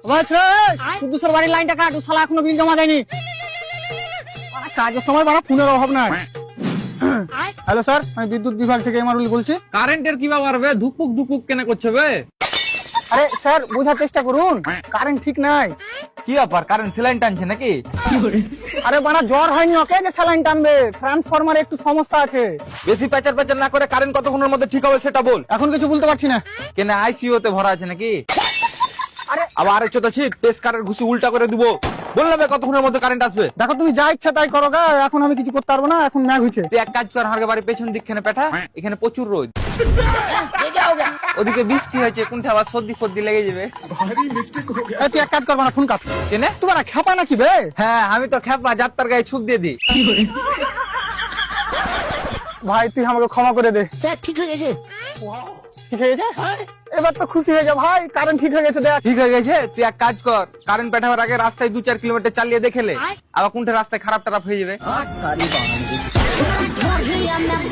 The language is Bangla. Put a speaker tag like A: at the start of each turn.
A: কুদ্দুসের বাড়ির লাইনটা কাট, ও শালা এখনো বিল জমা দেয়নি। কাজের সময় বাড়া ফোনের অভাব নাই। হ্যালো স্যার, আমি বিদ্যুৎ বিভাগ থেকে এমআরুল বলছি।
B: কারেন্টের কি ব্যাপার বে? ধুকপুক ধুকপুক কেন করছে বে?
A: আরে স্যার বোঝার চেষ্টা করুন, কারেন্ট ঠিক নাই।
B: কি ব্যাপার, কারেন্ট স্যালাইন টানছে নাকি?
A: আরে বাড়া জ্বর হয়নি ওকে যে স্যালাইন টানবে, ট্রান্সফরমারে একটু সমস্যা আছে।
B: বেশি প্যাচার প্যাচার না করে কারেন্ট কতক্ষণের মধ্যে ঠিক হবে সেটা বল।
A: এখন কিছু বলতে পারছি না।
B: কেন আইসিইউ তে ভরা আছে নাকি?
A: আরে
B: আবার আরেকটা তো ছিট পেসকারের ঘুষি উল্টা করে দিব। বললাম কতক্ষণের মধ্যে কারেন্ট আসবে।
A: দেখো তুমি যা ইচ্ছা তাই করো গা, এখন আমি কিছু করতে পারবো না, এখন ম্যাগ হয়েছে।
B: তুই এক কাজ কর, হারগে বাড়ির পেছন দিকখানে পেঠা, এখানে প্রচুর রোদ। ওদিকে বৃষ্টি হয়েছে, কোনটা আবার সর্দি ফর্দি লেগে যাবে।
A: এই তুই এক কাজ করবা না, শুন কাজ
B: কেনে
A: তোমার খেপা নাকি বে?
B: হ্যাঁ আমি তো খেপা, যাত্রার গায়ে ছুপ দিয়ে দিই।
A: ভাই তুই আমাকে ক্ষমা করে দে।
C: স্যার ঠিক হয়ে গেছে।
A: ঠিক হয়ে গেছে, এবার তো খুশি হয়ে যা ভাই, কারেন্ট ঠিক হয়ে গেছে। দেখ
B: ঠিক হয়ে গেছে, তুই এক কাজ কর, কারেন্ট পেঠাবার আগে রাস্তায় 2-4 কিলোমিটার চালিয়ে দেখেলে, আবার কোনটা রাস্তায় খারাপ টারাপ হয়ে যাবে।
C: I'm not